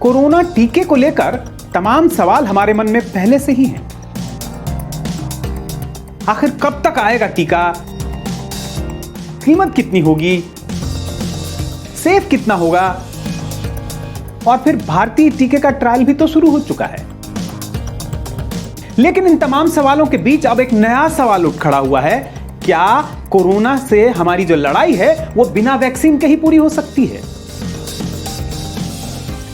Corona टीके को लेकर तमाम सवाल हमारे मन में पहले से ही हैं। आखिर कब तक आएगा टीका, कीमत कितनी होगी, सेफ कितना होगा, और फिर भारतीय टीके का ट्रायल भी तो शुरू हो चुका है। लेकिन इन तमाम सवालों के बीच अब एक नया सवाल उठ खड़ा हुआ है, क्या कोरोना से हमारी जो लड़ाई है वो बिना वैक्सीन के ही पूरी हो सकती है?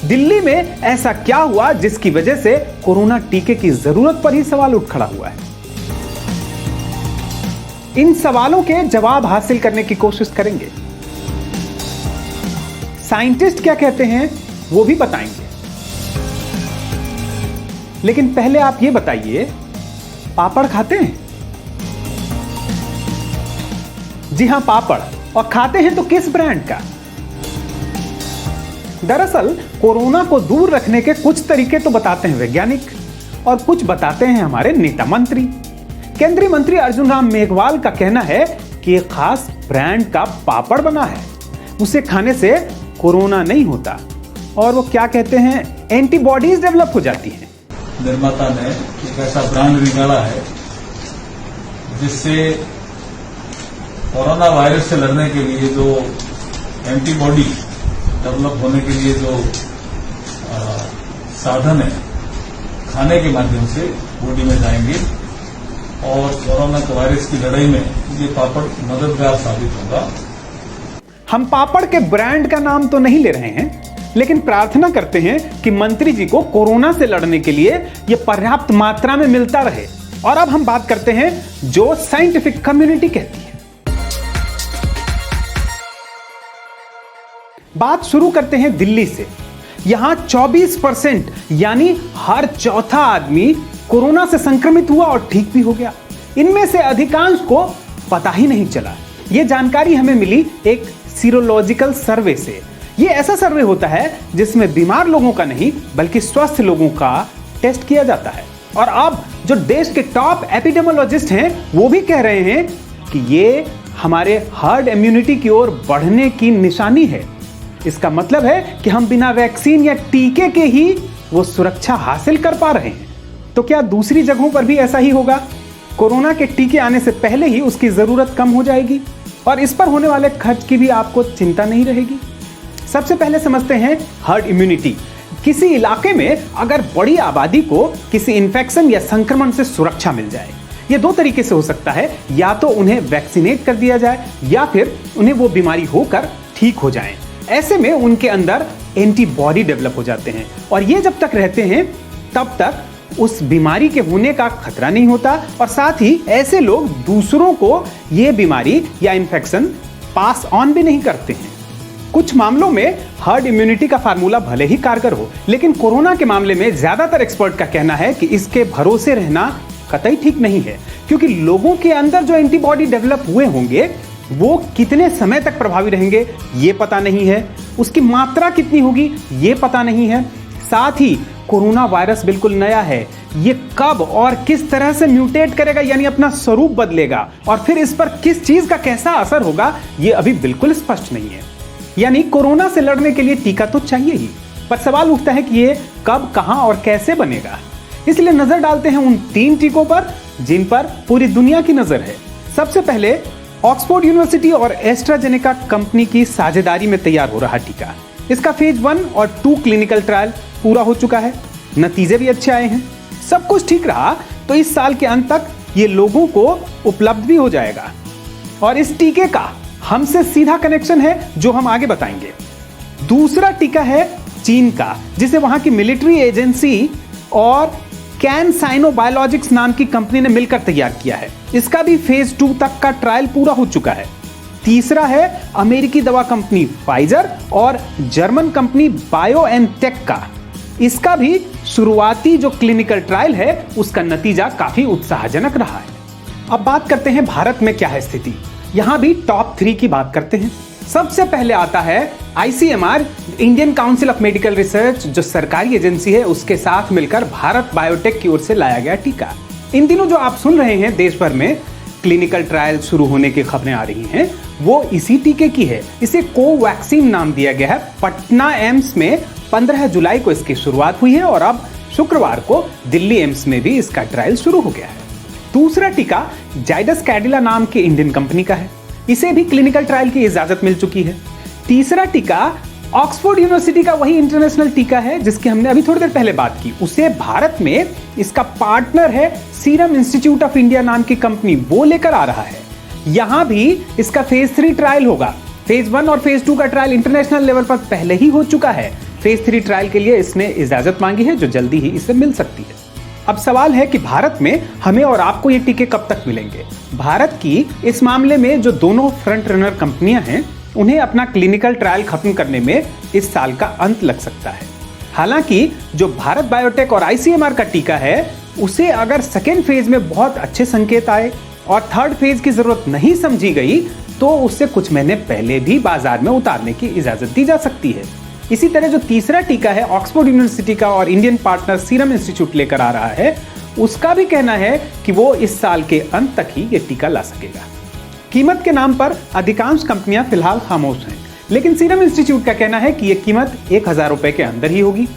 दिल्ली में ऐसा क्या हुआ जिसकी वजह से कोरोना टीके की जरूरत पर ही सवाल उठ खड़ा हुआ है? इन सवालों के जवाब हासिल करने की कोशिश करेंगे। साइंटिस्ट क्या कहते हैं वो भी बताएंगे। लेकिन पहले आप ये बताइए, पापड़ खाते हैं? जी हां, पापड़। और खाते हैं तो किस ब्रांड का? दरअसल कोरोना को दूर रखने के कुछ तरीके तो बताते हैं वैज्ञानिक, और कुछ बताते हैं हमारे नेता मंत्री। केंद्रीय मंत्री अर्जुन राम मेघवाल का कहना है कि एक खास ब्रांड का पापड़ बना है, उसे खाने से कोरोना नहीं होता। और वो क्या कहते हैं, एंटीबॉडीज डेवलप हो जाती हैं। निर्माता ने एक ऐसा ब्रांड निकाला है जिससे कोरोना वायरस से लड़ने के लिए जो एंटीबॉडी डेवलप होने के लिए जो साधन है, खाने के माध्यम से बॉडी में जाएंगे और कोरोना वायरस की लड़ाई में ये पापड़ मददगार साबित होगा। हम पापड़ के ब्रांड का नाम तो नहीं ले रहे हैं, लेकिन प्रार्थना करते हैं कि मंत्री जी को कोरोना से लड़ने के लिए यह पर्याप्त मात्रा में मिलता रहे। और अब हम बात करते हैं जो साइंटिफिक कम्युनिटी कहती है। बात शुरू करते हैं दिल्ली से। यहां 24% यानी हर चौथा आदमी कोरोना से संक्रमित हुआ और ठीक भी हो गया। इनमें से अधिकांश को पता ही नहीं चला। यह जानकारी हमें मिली एक सीरोलॉजिकल सर्वे से। यह ऐसा सर्वे होता है जिसमें बीमार लोगों का नहीं बल्कि स्वस्थ लोगों का टेस्ट किया जाता है। और अब जो देश के टॉप एपिडेमियोलॉजिस्ट हैं वो भी कह रहे हैं कि ये हमारे हर्ड इम्यूनिटी की ओर बढ़ने की निशानी है। इसका मतलब है कि हम बिना वैक्सीन या टीके के ही वो सुरक्षा हासिल कर पा रहे हैं। तो क्या दूसरी जगहों पर भी ऐसा ही होगा? कोरोना के टीके आने से पहले ही उसकी जरूरत कम हो जाएगी और इस पर होने वाले खर्च की भी आपको चिंता नहीं रहेगी। सबसे पहले समझते हैं हर्ड इम्यूनिटी। किसी इलाके में अगर बड़ी आबादी को किसी इंफेक्शन या संक्रमण से सुरक्षा मिल जाए, यह दो तरीके से हो सकता है। या तो उन्हें वैक्सीनेट कर दिया जाए या फिर उन्हें वो बीमारी होकर ठीक हो जाए। ऐसे में उनके अंदर एंटीबॉडी डेवलप हो जाते हैं और ये जब तक रहते हैं तब तक उस बीमारी के होने का खतरा नहीं होता और साथ ही ऐसे लोग दूसरों को ये बीमारी या इन्फेक्शन पास ऑन भी नहीं करते हैं। कुछ मामलों में हर्ड इम्यूनिटी का फार्मूला भले ही कारगर हो, लेकिन कोरोना के मामले में ज्यादातर एक्सपर्ट का कहना है कि इसके भरोसे रहना कतई ठीक नहीं है, क्योंकि लोगों के अंदर जो एंटीबॉडी डेवलप हुए होंगे वो कितने समय तक प्रभावी रहेंगे ये पता नहीं है, उसकी मात्रा कितनी होगी ये पता नहीं है। साथ ही कोरोना वायरस बिल्कुल नया है, ये कब और किस तरह से म्यूटेट करेगा यानी अपना स्वरूप बदलेगा और फिर इस पर किस चीज का कैसा असर होगा ये अभी बिल्कुल स्पष्ट नहीं है। यानी कोरोना से लड़ने के लिए टीका तो चाहिए ही, पर सवाल उठता है कि ये कब, कहां और कैसे बनेगा। इसलिए नजर डालते हैं उन 3 टीकों पर जिन पर पूरी दुनिया की नजर है। सबसे पहले ऑक्सफोर्ड यूनिवर्सिटी और एस्ट्राजेनेका कंपनी की साझेदारी में तैयार हो रहा टीका। इसका फेज 1 और 2 क्लिनिकल ट्रायल पूरा हो चुका है, नतीजे भी अच्छे आए हैं। सब कुछ ठीक रहा तो इस साल के अंत तक ये लोगों को उपलब्ध भी हो जाएगा। और इस टीके का हमसे सीधा कनेक्शन है जो हम आगे बताएंगे। दूसरा टीका है चीन का, जिसे वहां की मिलिट्री एजेंसी और कैनसाइनो बायोलॉजिक्स नाम की कंपनी ने मिलकर तैयार किया है। इसका भी फेज 2 तक का ट्रायल पूरा हो चुका है। तीसरा है अमेरिकी दवा कंपनी फाइजर और जर्मन कंपनी बायोएनटेक का। इसका भी शुरुआती जो क्लिनिकल ट्रायल है उसका नतीजा काफी उत्साहजनक रहा है। अब बात करते हैं भारत में क्या है स्थिति। यहां भी टॉप 3 की बात करते हैं। सबसे पहले आता है ICMR, Indian council of medical research, जो सरकारी एजेंसी है, उसके साथ मिलकर भारत बायोटेक की ओर से लाया गया टीका। इन दिनों जो आप सुन रहे हैं देश भर में क्लिनिकल ट्रायल शुरू होने की खबरें आ रही हैं, वो इसी टीके की है। इसे कोवैक्सीन नाम दिया गया है। पटना एम्स में 15 जुलाई को इसकी शुरुआत हुई है और अब शुक्रवार को दिल्ली एम्स में भी इसका ट्रायल शुरू हो गया है। दूसरा टीका जाइडस कैडिला नाम की इंडियन कंपनी का है। इसे भी क्लिनिकल ट्रायल की इजाजत मिल चुकी है। तीसरा टीका ऑक्सफोर्ड यूनिवर्सिटी का वही इंटरनेशनल टीका है जिसकी हमने अभी थोड़ी देर पहले बात की। उसे भारत में इसका पार्टनर है सीरम इंस्टीट्यूट ऑफ इंडिया नाम की कंपनी, वो लेकर आ रहा है। यहां भी इसका फेज 3 ट्रायल होगा। फेज 1 और फेज 2 का ट्रायल इंटरनेशनल लेवल पर पहले ही हो चुका है। फेज 3 ट्रायल के लिए इसने इजाजत मांगी है जो जल्दी ही इसे मिल सकती है। अब सवाल है कि भारत में हमें और आपको ये टीके कब तक मिलेंगे। भारत की इस मामले में जो दोनों फ्रंट रनर कंपनियां हैं उन्हें अपना क्लिनिकल ट्रायल खत्म करने में इस साल का अंत लग सकता है। हालांकि जो भारत बायोटेक और आईसीएमआर का टीका है उसे अगर सेकेंड फेज में बहुत अच्छे संकेत आए और थर्ड फेज की जरूरत नहीं समझी गई तो उससे कुछ महीने पहले भी बाजार में उतारने की इजाजत दी जा सकती है। इसी तरह जो तीसरा टीका है ऑक्सफोर्ड यूनिवर्सिटी का और इंडियन पार्टनर सीरम इंस्टीट्यूट लेकर आ रहा है, उसका भी कहना है कि वो इस साल के अंत तक ही ये टीका ला सकेगा। कीमत के नाम पर अधिकांश कंपनियां फिलहाल खामोश हैं, लेकिन सीरम इंस्टीट्यूट का कहना है कि यह कीमत 1000 रुपए के अंदर ही होगी।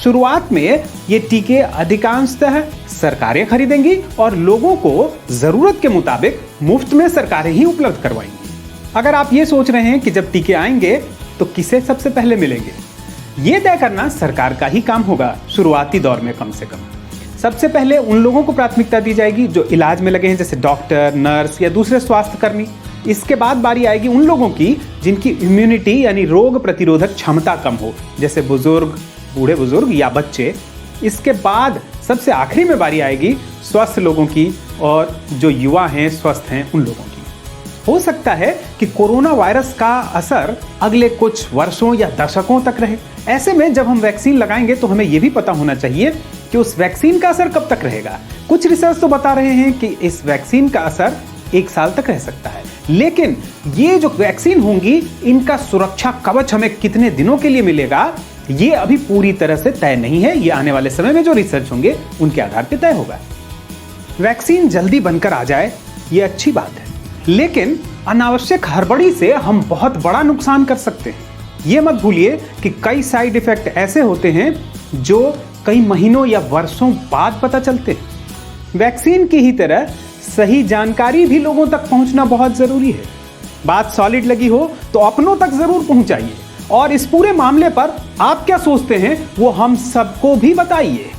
शुरुआत में ये टीके अधिकांशतः सरकारें खरीदेंगी और लोगों को जरूरत के मुताबिक मुफ्त में सरकारें ही उपलब्ध करवाएंगी। अगर आप ये सोच रहे हैं कि जब टीके आएंगे तो किसे सबसे पहले मिलेंगे, ये तय करना सरकार का ही काम होगा। शुरुआती दौर में कम से कम सबसे पहले उन लोगों को प्राथमिकता दी जाएगी जो इलाज में लगे हैं, जैसे डॉक्टर, नर्स या दूसरे स्वास्थ्यकर्मी। इसके बाद बारी आएगी उन लोगों की जिनकी इम्यूनिटी यानी रोग प्रतिरोधक क्षमता कम हो, जैसे बुजुर्ग, बूढ़े बुजुर्ग या बच्चे। इसके बाद सबसे आखिरी में बारी आएगी स्वस्थ लोगों की और जो युवा हैं, स्वस्थ हैं, उन लोगों की। हो सकता है कि कोरोना वायरस का असर अगले कुछ वर्षों या दशकों तक रहे। ऐसे में जब हम वैक्सीन लगाएंगे तो हमें यह भी पता होना चाहिए कि उस वैक्सीन का असर कब तक रहेगा। कुछ रिसर्च तो बता रहे हैं कि इस वैक्सीन का असर 1 साल तक रह सकता है, लेकिन ये जो वैक्सीन होंगी इनका सुरक्षा कवच हमें कितने दिनों के लिए मिलेगा ये अभी पूरी तरह से तय नहीं है। ये आने वाले समय में जो रिसर्च होंगे उनके आधार पर तय होगा। वैक्सीन जल्दी बनकर आ जाए ये अच्छी बात है, लेकिन अनावश्यक हड़बड़ी से हम बहुत बड़ा नुकसान कर सकते हैं। ये मत भूलिए कि कई साइड इफेक्ट ऐसे होते हैं जो कई महीनों या वर्षों बाद पता चलते हैं। वैक्सीन की ही तरह सही जानकारी भी लोगों तक पहुंचना बहुत जरूरी है। बात सॉलिड लगी हो तो अपनों तक जरूर पहुंचाइए और इस पूरे मामले पर आप क्या सोचते हैं वो हम सबको भी बताइए।